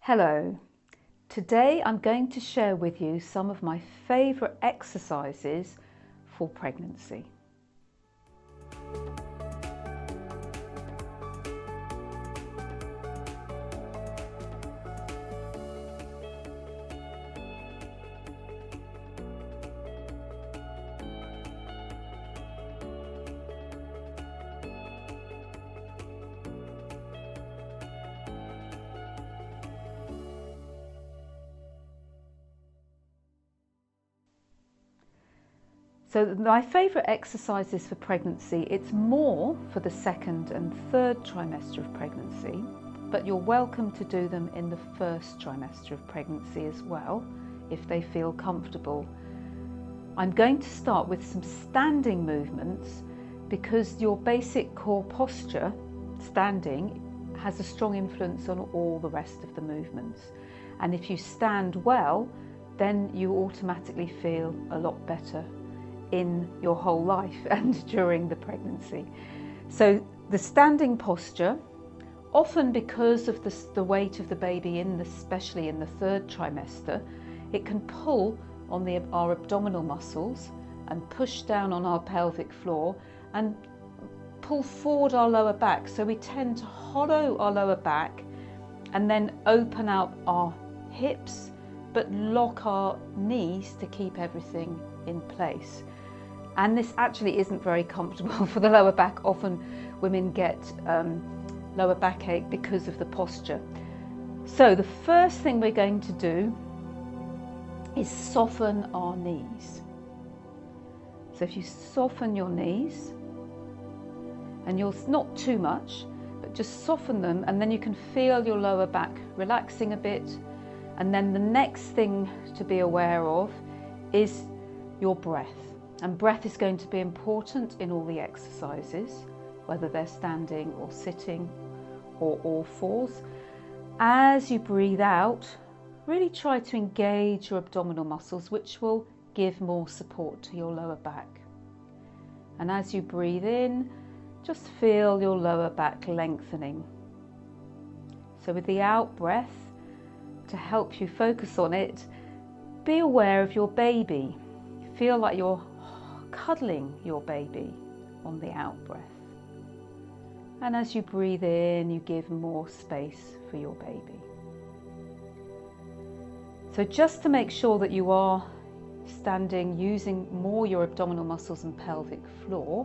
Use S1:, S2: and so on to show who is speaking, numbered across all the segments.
S1: Hello. Today I'm going to share with you some of my favourite exercises for pregnancy. So my favourite exercises for pregnancy, it's more for the second and third trimester of pregnancy, but you're welcome to do them in the first trimester of pregnancy as well, if they feel comfortable. I'm going to start with some standing movements because your basic core posture, standing, has a strong influence on all the rest of the movements. And if you stand well, then you automatically feel a lot better in your whole life and during the pregnancy. So the standing posture, often because of the weight of the baby, especially in the third trimester, it can pull on our abdominal muscles and push down on our pelvic floor and pull forward our lower back. So we tend to hollow our lower back and then open out our hips, but lock our knees to keep everything in place. And this actually isn't very comfortable for the lower back. Often women get lower backache because of the posture. So the first thing we're going to do is soften our knees. So if you soften your knees, and you'll not too much, but just soften them, and then you can feel your lower back relaxing a bit. And then the next thing to be aware of is your breath. And breath is going to be important in all the exercises, whether they're standing or sitting or all fours. As you breathe out, really try to engage your abdominal muscles, which will give more support to your lower back. And as you breathe in, just feel your lower back lengthening. So with the out breath, to help you focus on it, be aware of your baby. Feel like you're cuddling your baby on the out breath. And as you breathe in, you give more space for your baby. So just to make sure that you are standing using more your abdominal muscles and pelvic floor,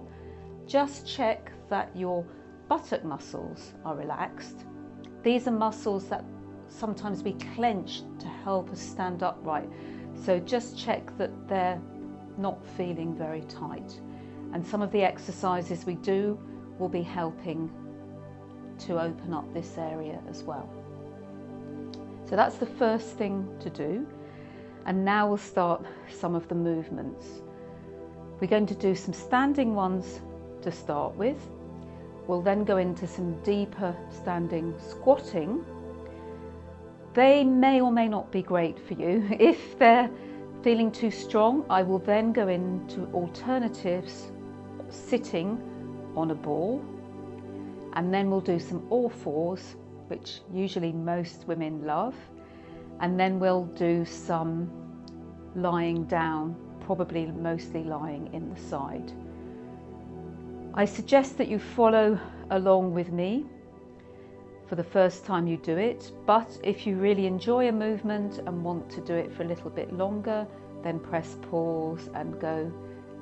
S1: just check that your buttock muscles are relaxed. These are muscles that sometimes we clench to help us stand upright. So just check that they're not feeling very tight. And some of the exercises we do will be helping to open up this area as well. So that's the first thing to do. And now we'll start some of the movements. We're going to do some standing ones to start with. We'll then go into some deeper standing squatting. They may or may not be great for you. If they're feeling too strong, I will then go into alternatives, sitting on a ball, and then we'll do some all fours, which usually most women love, and then we'll do some lying down, probably mostly lying in the side. I suggest that you follow along with me for the first time you do it, but if you really enjoy a movement and want to do it for a little bit longer, then press pause and go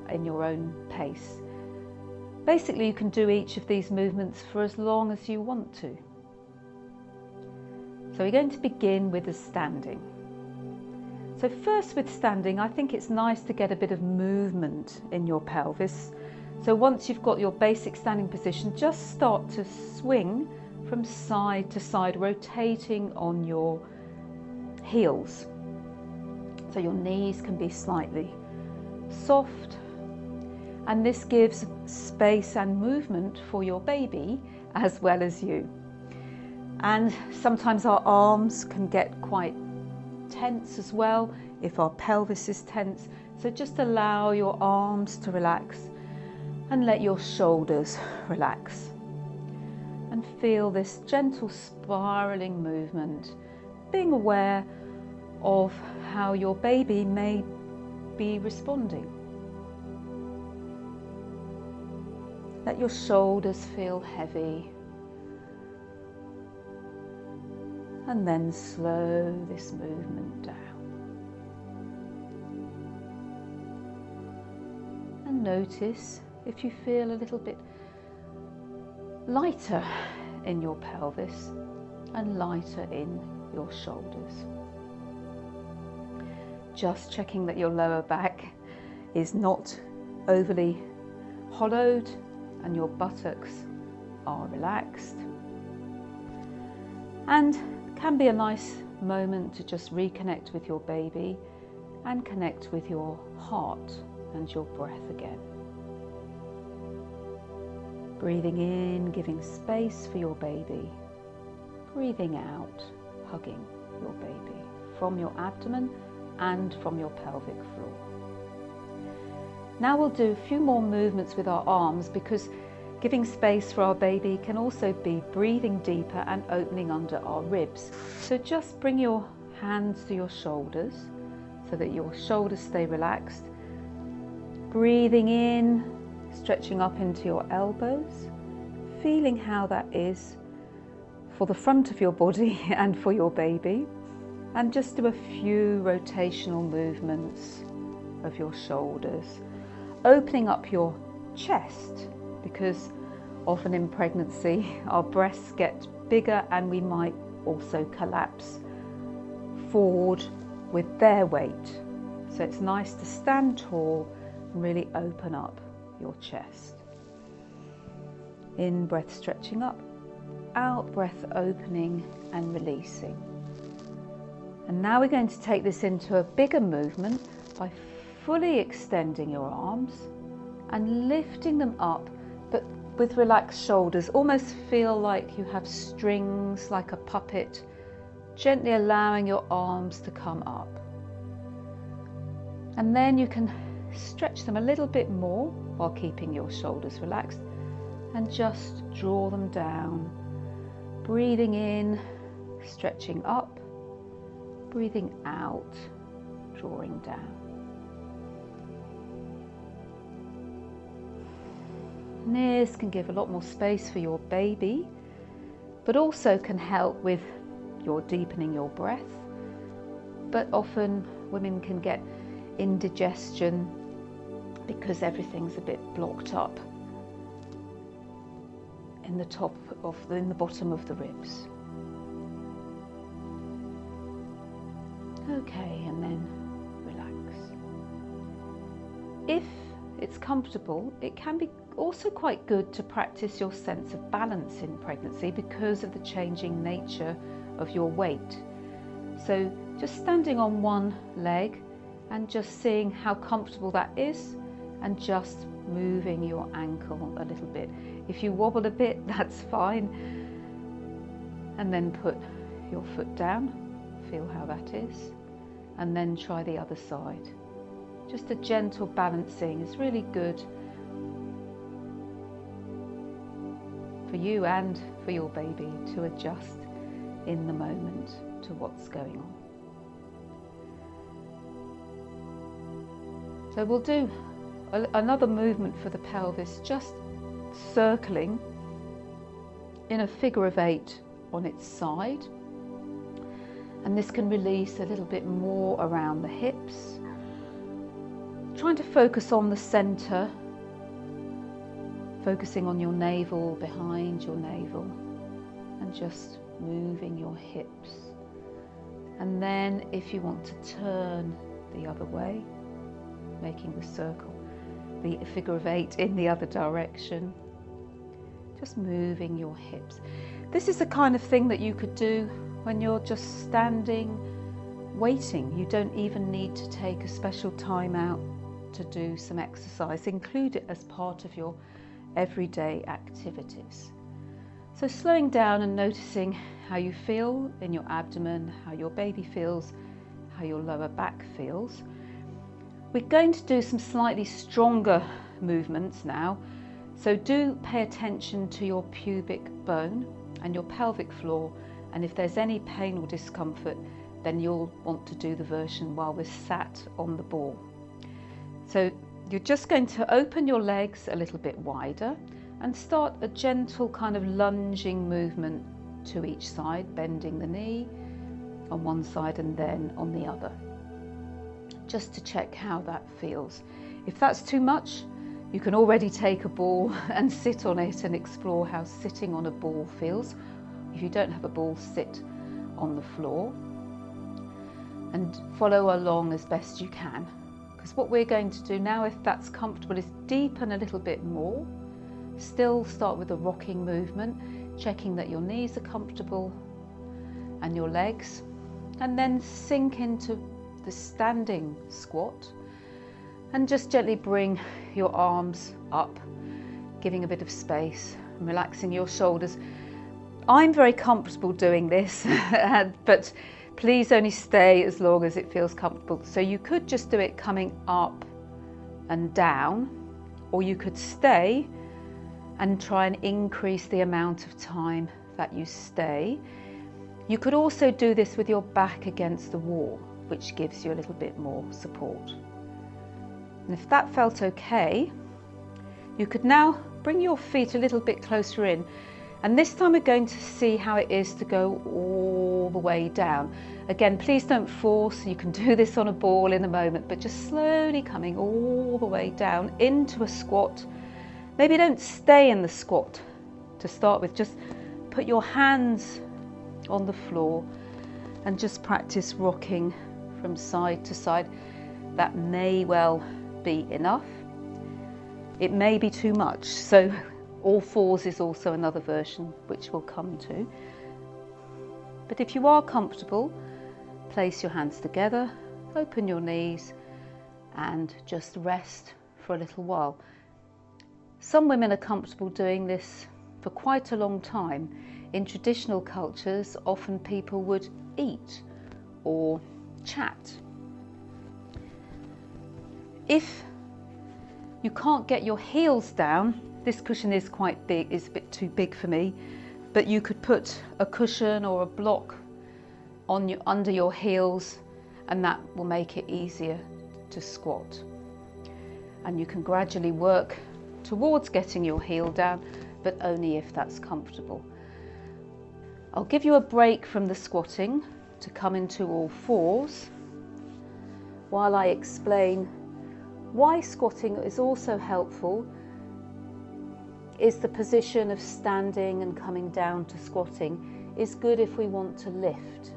S1: in your own pace. Basically, you can do each of these movements for as long as you want to. So we're going to begin with the standing. So first with standing, I think it's nice to get a bit of movement in your pelvis. So once you've got your basic standing position, just start to swing from side to side, rotating on your heels. So your knees can be slightly soft, and this gives space and movement for your baby as well as you. And sometimes our arms can get quite tense as well if our pelvis is tense. So just allow your arms to relax and let your shoulders relax. And feel this gentle spiraling movement being aware of how your baby may be responding. Let your shoulders feel heavy, and then slow this movement down. And notice if you feel a little bit lighter in your pelvis and lighter in your shoulders. Just checking that your lower back is not overly hollowed and your buttocks are relaxed. And can be a nice moment to just reconnect with your baby and connect with your heart and your breath again. Breathing in, giving space for your baby. Breathing out, hugging your baby from your abdomen and from your pelvic floor. Now we'll do a few more movements with our arms, because giving space for our baby can also be breathing deeper and opening under our ribs. So just bring your hands to your shoulders so that your shoulders stay relaxed. Breathing in, stretching up into your elbows, feeling how that is for the front of your body and for your baby. And just do a few rotational movements of your shoulders, opening up your chest, because often in pregnancy our breasts get bigger and we might also collapse forward with their weight. So it's nice to stand tall and really open up your chest. In breath stretching up, out breath opening and releasing. And now we're going to take this into a bigger movement by fully extending your arms and lifting them up, but with relaxed shoulders. Almost feel like you have strings, like a puppet, gently allowing your arms to come up. And then you can stretch them a little bit more while keeping your shoulders relaxed, and just draw them down. Breathing in, stretching up. Breathing out, drawing down. And this can give a lot more space for your baby, but also can help with your deepening your breath. But often women can get indigestion because everything's a bit blocked up in the bottom of the ribs. Okay, and then relax. If it's comfortable, it can be also quite good to practice your sense of balance in pregnancy because of the changing nature of your weight. So just standing on one leg and just seeing how comfortable that is, and just moving your ankle a little bit. If you wobble a bit, that's fine. And then put your foot down, feel how that is. And then try the other side. Just a gentle balancing is really good for you and for your baby to adjust in the moment to what's going on. So we'll do another movement for the pelvis, just circling in a figure of 8 on its side. And this can release a little bit more around the hips. Trying to focus on the center, focusing on your navel, behind your navel, and just moving your hips. And then if you want to turn the other way, making the circle, the figure of 8 in the other direction, just moving your hips. This is the kind of thing that you could do when you're just standing, waiting. You don't even need to take a special time out to do some exercise. Include it as part of your everyday activities. So slowing down and noticing how you feel in your abdomen, how your baby feels, how your lower back feels. We're going to do some slightly stronger movements now. So do pay attention to your pubic bone and your pelvic floor And if there's any pain or discomfort, then you'll want to do the version while we're sat on the ball. So you're just going to open your legs a little bit wider and start a gentle kind of lunging movement to each side, bending the knee on one side and then on the other, just to check how that feels. If that's too much, you can already take a ball and sit on it and explore how sitting on a ball feels. If you don't have a ball, sit on the floor and follow along as best you can. Because what we're going to do now, if that's comfortable, is deepen a little bit more. Still start with a rocking movement, checking that your knees are comfortable and your legs, and then sink into the standing squat and just gently bring your arms up, giving a bit of space and relaxing your shoulders. I'm very comfortable doing this, but please only stay as long as it feels comfortable. So you could just do it coming up and down, or you could stay and try and increase the amount of time that you stay. You could also do this with your back against the wall, which gives you a little bit more support. And if that felt okay, you could now bring your feet a little bit closer in. And this time we're going to see how it is to go all the way down. Again, please don't force. You can do this on a ball in a moment, but just slowly coming all the way down into a squat. Maybe don't stay in the squat to start with. Just put your hands on the floor and just practice rocking from side to side. That may well be enough. It may be too much. So all fours is also another version which we'll come to. But if you are comfortable, place your hands together, open your knees and just rest for a little while. Some women are comfortable doing this for quite a long time. In traditional cultures, often people would eat or chat. If you can't get your heels down, this cushion is quite big, is a bit too big for me, but you could put a cushion or a block on under your heels, and that will make it easier to squat. And you can gradually work towards getting your heel down, but only if that's comfortable. I'll give you a break from the squatting to come into all fours while I explain why squatting is also helpful. Is the position of standing and coming down to squatting is good if we want to lift,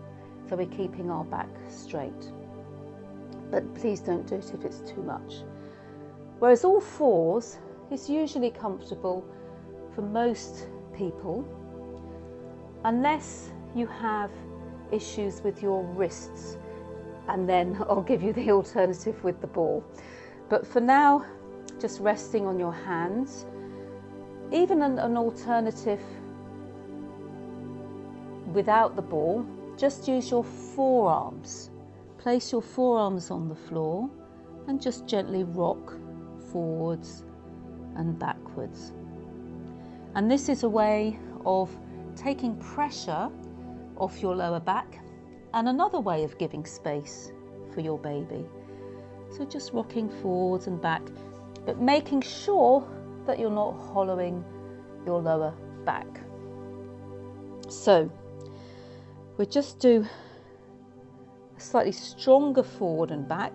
S1: so we're keeping our back straight. But please don't do it if it's too much. Whereas all fours is usually comfortable for most people, unless you have issues with your wrists, and then I'll give you the alternative with the ball. But for now, just resting on your hands. Even an alternative without the ball, just use your forearms. Place your forearms on the floor and just gently rock forwards and backwards. And this is a way of taking pressure off your lower back and another way of giving space for your baby. So just rocking forwards and back, but making sure that you're not hollowing your lower back. So we'll just do a slightly stronger forward and back.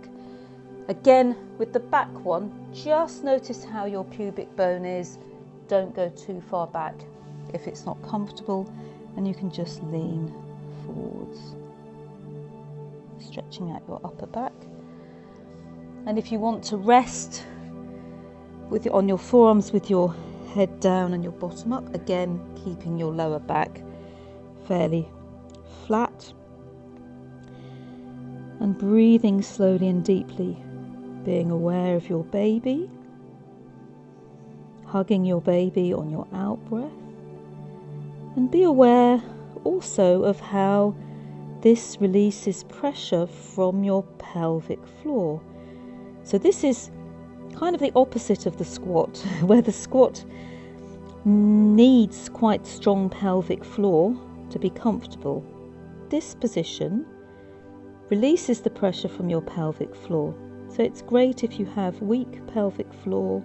S1: Again, with the back one, just notice how your pubic bone is. Don't go too far back if it's not comfortable, and you can just lean forwards, stretching out your upper back. And if you want to rest on your forearms with your head down and your bottom up, again keeping your lower back fairly flat, and breathing slowly and deeply, being aware of your baby, hugging your baby on your out breath, and be aware also of how this releases pressure from your pelvic floor. So this is kind of the opposite of the squat, where the squat needs quite strong pelvic floor
S2: to be comfortable. This position releases the pressure from your pelvic floor. So it's great if you have weak pelvic floor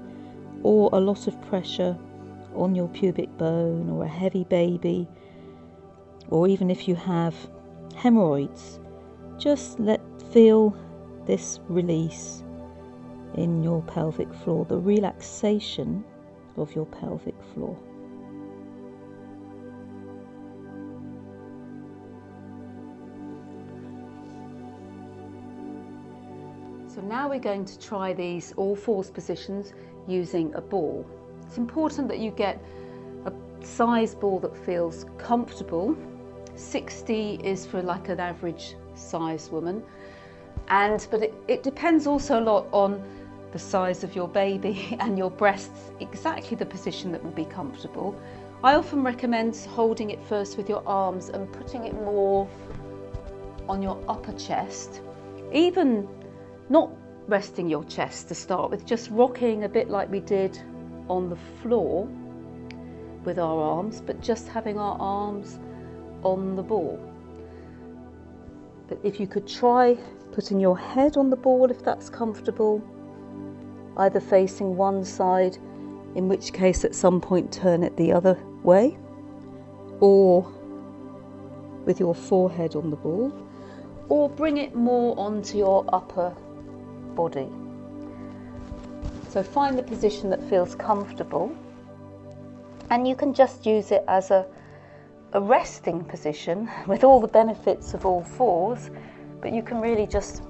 S2: or a lot of pressure on your pubic bone, or a heavy baby, or even if you have hemorrhoids. Just feel this release in your pelvic floor, the relaxation of your pelvic floor.
S1: So now we're going to try these all fours positions using a ball. It's important that you get a size ball that feels comfortable. 60 is for like an average size woman, but it depends also a lot on the size of your baby and your breasts, exactly the position that will be comfortable. I often recommend holding it first with your arms and putting it more on your upper chest, even not resting your chest to start with, just rocking a bit like we did on the floor with our arms, but just having our arms on the ball. But if you could try putting your head on the ball, if that's comfortable, either facing one side, in which case at some point turn it the other way, or with your forehead on the ball, or bring it more onto your upper body. So find the position that feels comfortable, and you can just use it as a resting position with all the benefits of all fours, but you can really just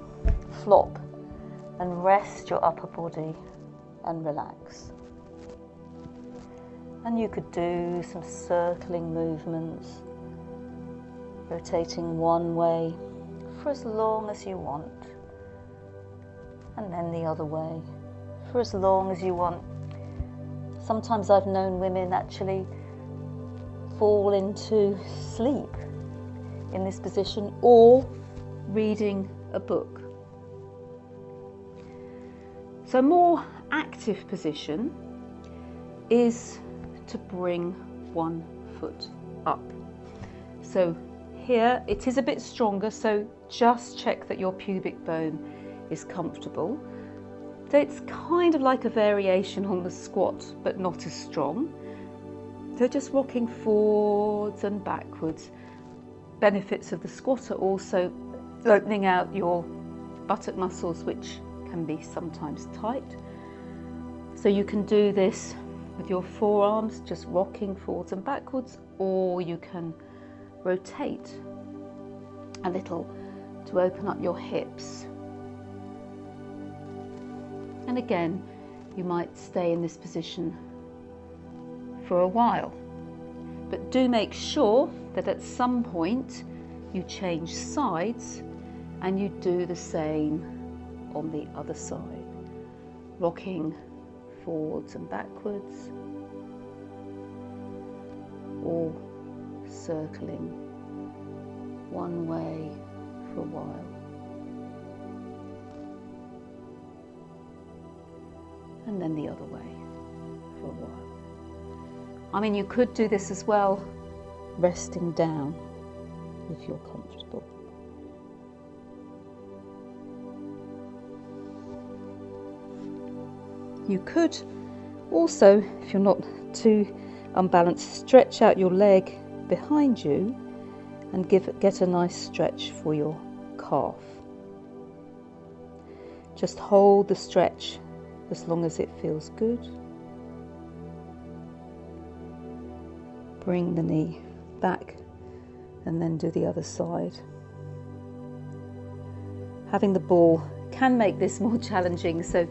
S1: flop and rest your upper body and relax. And you could do some circling movements, rotating one way for as long as you want, and then the other way for as long as you want. Sometimes I've known women actually fall into sleep in this position, or reading a book. So a more active position is to bring one foot up. So here it is a bit stronger, so just check that your pubic bone is comfortable. So it's kind of like a variation on the squat, but not as strong. So just rocking forwards and backwards. Benefits of the squat are also opening out your buttock muscles, which can be sometimes tight. So you can do this with your forearms, just rocking forwards and backwards, or you can rotate a little to open up your hips. And again, you might stay in this position for a while, but do make sure that at some point you change sides and you do the same on the other side, rocking forwards and backwards, or circling one way for a while. And then the other way for a while. I mean, you could do this as well, resting down if you're comfortable. You could also, if you're not too unbalanced, stretch out your leg behind you and get a nice stretch for your calf. Just hold the stretch as long as it feels good. Bring the knee back and then do the other side. Having the ball can make this more challenging, so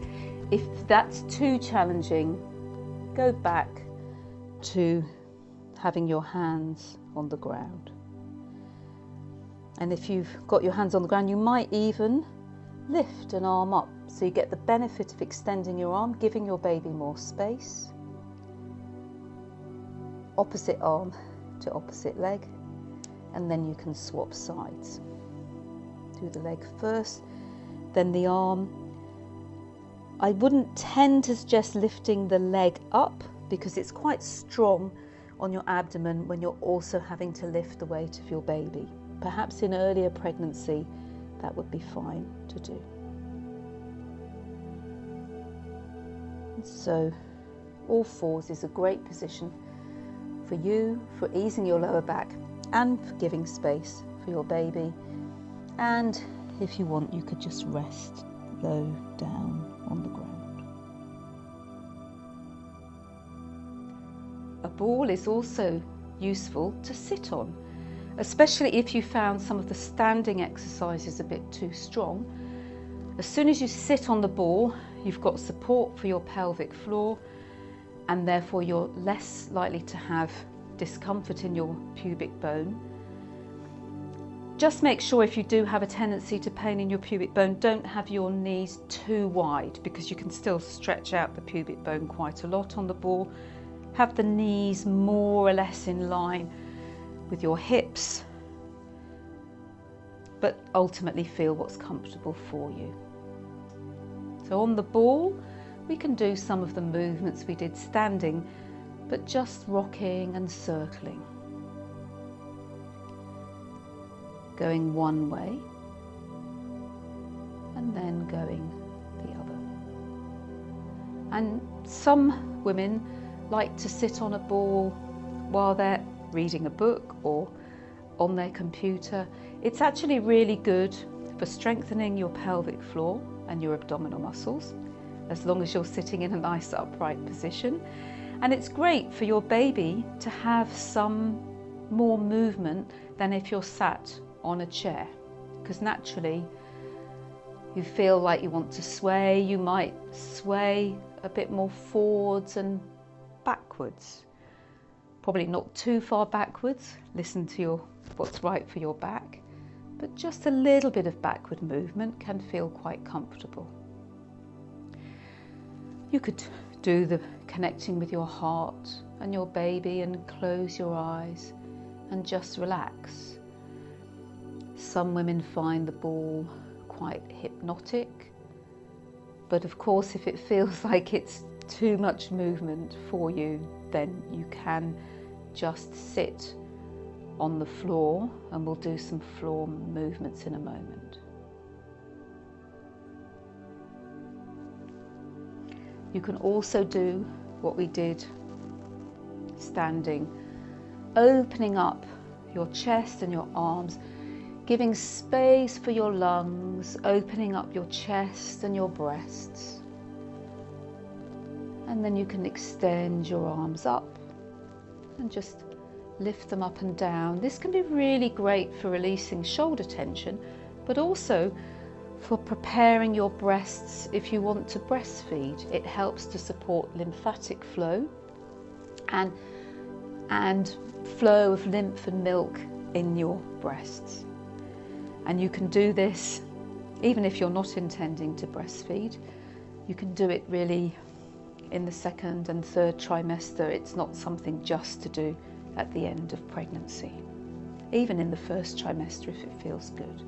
S1: if that's too challenging, go back to having your hands on the ground. And if you've got your hands on the ground, you might even lift an arm up, so you get the benefit of extending your arm, giving your baby more space. Opposite arm to opposite leg, and then you can swap sides. Do the leg first, then the arm. I wouldn't tend to suggest lifting the leg up because it's quite strong on your abdomen when you're also having to lift the weight of your baby. Perhaps in earlier pregnancy, that would be fine to do. And so, all fours is a great position for you, for easing your lower back and for giving space for your baby. And if you want, you could just rest low down on the ground. A ball is also useful to sit on, especially if you found some of the standing exercises a bit too strong. As soon as you sit on the ball, you've got support for your pelvic floor, and therefore you're less likely to have discomfort in your pubic bone. Just make sure if you do have a tendency to pain in your pubic bone, don't have your knees too wide, because you can still stretch out the pubic bone quite a lot on the ball. Have the knees more or less in line with your hips, but ultimately feel what's comfortable for you. So on the ball, we can do some of the movements we did standing, but just rocking and circling. Going one way and then going the other. And some women like to sit on a ball while they're reading a book or on their computer. It's actually really good for strengthening your pelvic floor and your abdominal muscles, as long as you're sitting in a nice upright position. And it's great for your baby to have some more movement than if you're sat on a chair, because naturally you feel like you want to sway. You might sway a bit more forwards and backwards, probably not too far backwards. Listen to what's right for your back, but just a little bit of backward movement can feel quite comfortable. You could do the connecting with your heart and your baby and close your eyes and just relax. Some women find the ball quite hypnotic, but of course if it feels like it's too much movement for you, then you can just sit on the floor, and we'll do some floor movements in a moment. You can also do what we did standing, opening up your chest and your arms, giving space for your lungs, opening up your chest and your breasts. And then you can extend your arms up and just lift them up and down. This can be really great for releasing shoulder tension, but also for preparing your breasts if you want to breastfeed. It helps to support lymphatic flow and flow of lymph and milk in your breasts. And you can do this even if you're not intending to breastfeed. You can do it really in the second and third trimester. It's not something just to do at the end of pregnancy, even in the first trimester if it feels good.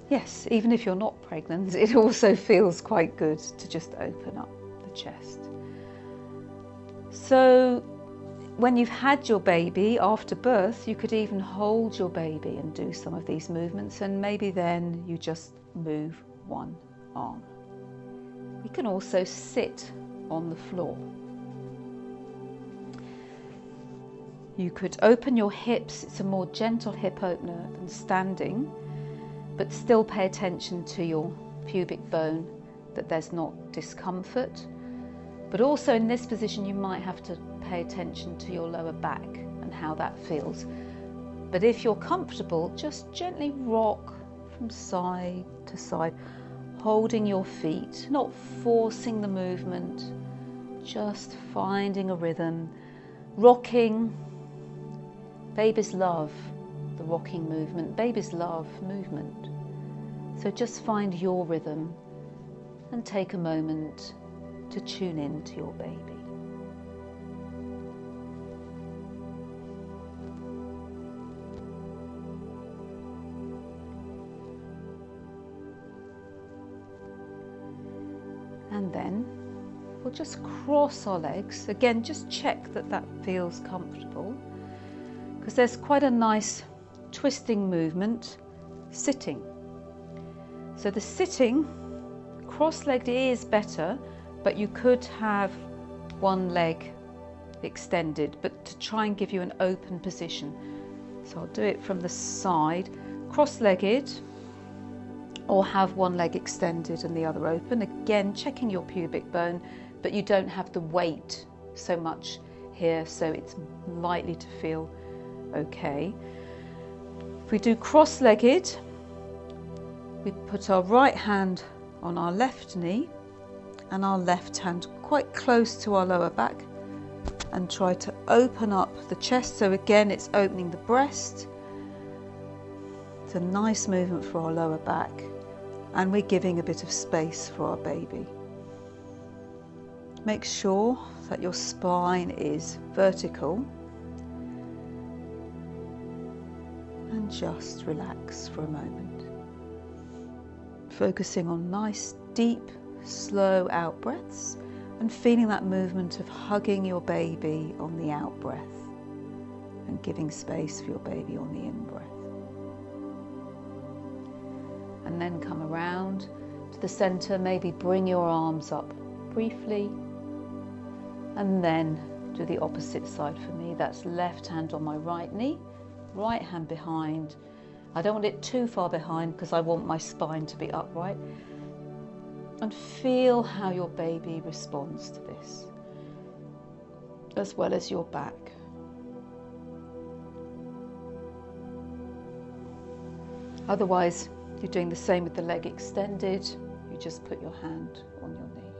S1: Yes, even if you're not pregnant, it also feels quite good to just open up the chest. So when you've had your baby after birth, you could even hold your baby and do some of these movements, and maybe then you just move one arm. We can also sit on the floor. You could open your hips. It's a more gentle hip opener than standing, but still pay attention to your pubic bone, that there's not discomfort. But also in this position you might have to pay attention to your lower back and how that feels. But if you're comfortable, just gently rock from side to side, holding your feet, not forcing the movement, just finding a rhythm, rocking. Babies love the rocking movement. Babies love movement. So just find your rhythm and take a moment to tune in to your baby. And then we'll just cross our legs. Again, just check that that feels comfortable, because there's quite a nice twisting movement sitting. So the sitting, cross-legged is better, but you could have one leg extended, but to try and give you an open position. So I'll do it from the side, cross-legged, or have one leg extended and the other open. Again, checking your pubic bone, but you don't have the weight so much here, so it's likely to feel okay. If we do cross-legged, we put our right hand on our left knee and our left hand quite close to our lower back and try to open up the chest. So again, it's opening the breast. It's a nice movement for our lower back, and we're giving a bit of space for our baby. Make sure that your spine is vertical and just relax for a moment. Focusing on nice, deep, slow out breaths and feeling that movement of hugging your baby on the out breath and giving space for your baby on the in breath. And then come around to the center, maybe bring your arms up briefly, and then do the opposite side for me. That's left hand on my right knee, right hand behind. I don't want it too far behind because I want my spine to be upright. And feel how your baby responds to this, as well as your back. Otherwise, you're doing the same with the leg extended. You just put your hand on your knee.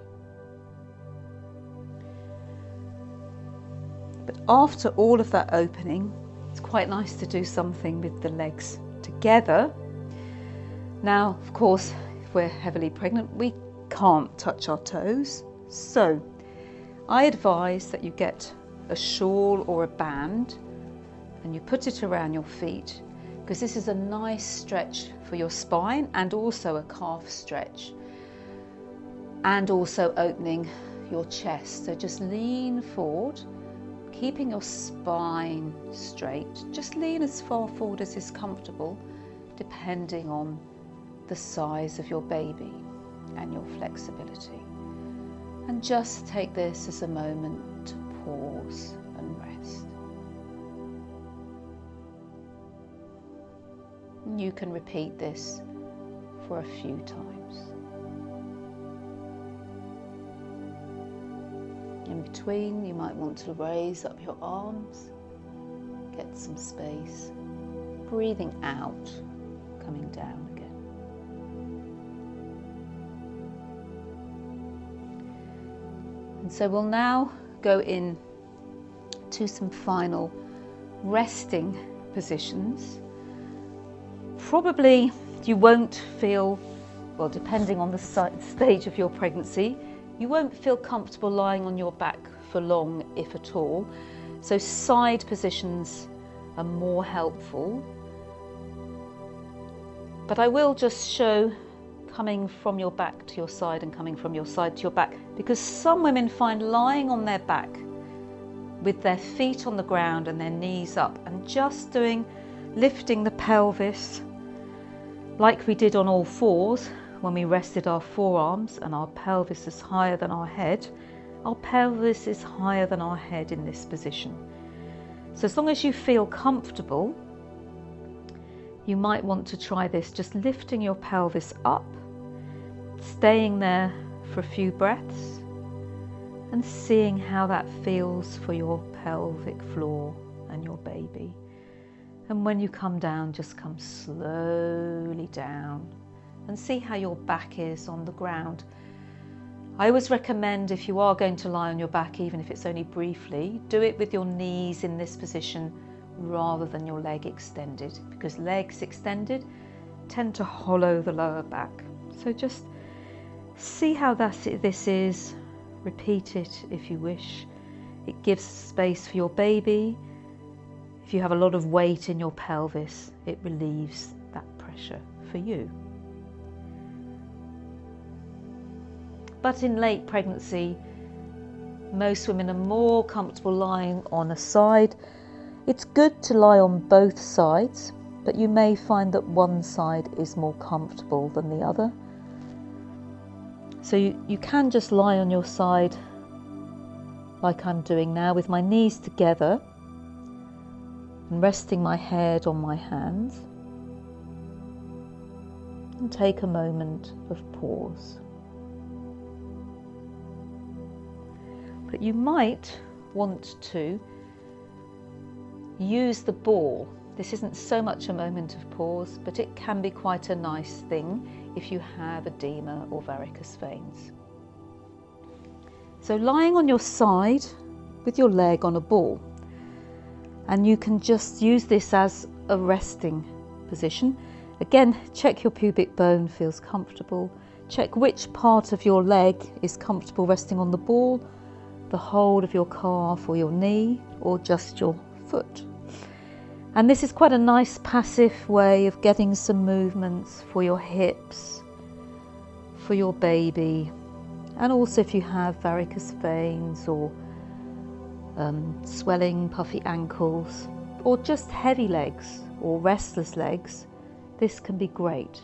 S1: But after all of that opening, it's quite nice to do something with the legs together. Now, of course, if we're heavily pregnant, we can't touch our toes. So I advise that you get a shawl or a band and you put it around your feet, because this is a nice stretch for your spine and also a calf stretch, and also opening your chest. So just lean forward, keeping your spine straight. Just lean as far forward as is comfortable, depending on the size of your baby and your flexibility. And just take this as a moment to pause and rest. You can repeat this for a few times. In between, you might want to raise up your arms, get some space, breathing out, coming down again. And so we'll now go in to some final resting positions. Probably you won't feel, well, depending on the stage of your pregnancy, you won't feel comfortable lying on your back for long, if at all. So side positions are more helpful. But I will just show coming from your back to your side and coming from your side to your back, because some women find lying on their back with their feet on the ground and their knees up and just lifting the pelvis like we did on all fours when we rested our forearms and our pelvis is higher than our head. Our pelvis is higher than our head in this position. So as long as you feel comfortable, you might want to try this, just lifting your pelvis up, staying there for a few breaths and seeing how that feels for your pelvic floor and your baby. And when you come down, just come slowly down and see how your back is on the ground. I always recommend, if you are going to lie on your back, even if it's only briefly, do it with your knees in this position rather than your leg extended, because legs extended tend to hollow the lower back. So just see how this is, repeat it if you wish. It gives space for your baby. If you have a lot of weight in your pelvis, it relieves that pressure for you. But in late pregnancy,
S2: Most women are more comfortable lying on a side. It's good to lie on both sides, but you may find that one side is more comfortable than the other. So you can just lie on your side like I'm doing now, with my knees together and resting my head on my hands, and take a moment of pause. But you might want to use the ball. This isn't so much a moment of pause, but it can be quite a nice thing if you have edema or varicose veins. So lying on your side with your leg on a ball, and you can just use this as a resting position. Again, check your pubic bone feels comfortable. Check which part of your leg is comfortable resting on the ball, the hold of your calf or your knee, or just your foot. And this is quite a nice passive way of getting some movements for your hips, for your baby, and also if you have varicose veins or swelling, puffy ankles, or just heavy legs or restless legs, this can be great.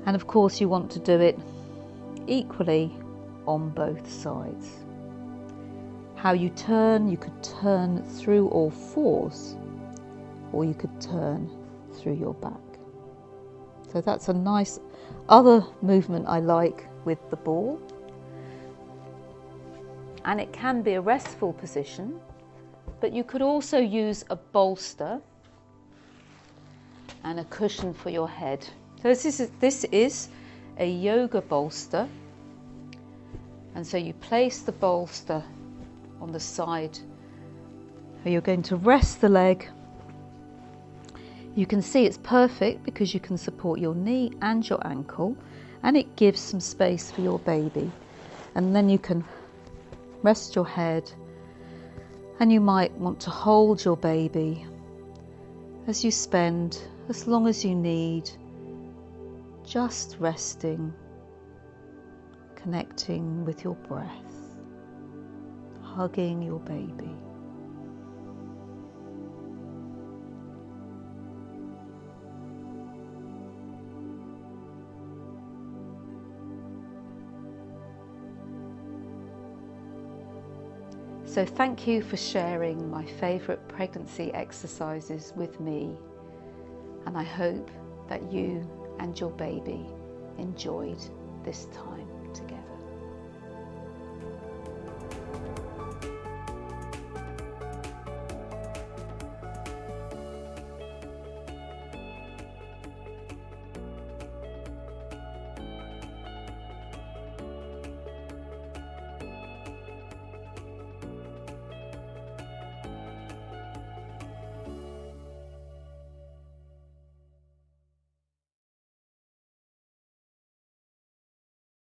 S2: And of course you want to do it equally on both sides. How you turn, you could turn through all fours, or you could turn through your back. So that's a nice other movement I like with the ball. And it can be a restful position, but you could also use a bolster and a cushion for your head. So this is a yoga bolster, and so you place the bolster on the side. You're going to rest the leg. You can see it's perfect because you can support your knee and your ankle, and it gives some space for your baby. And then you can rest your head, and you might want to hold your baby as you spend as long as you need just resting, connecting with your breath, hugging your baby. So thank you for sharing my favourite pregnancy exercises with me, and I hope that you and your baby enjoyed this time.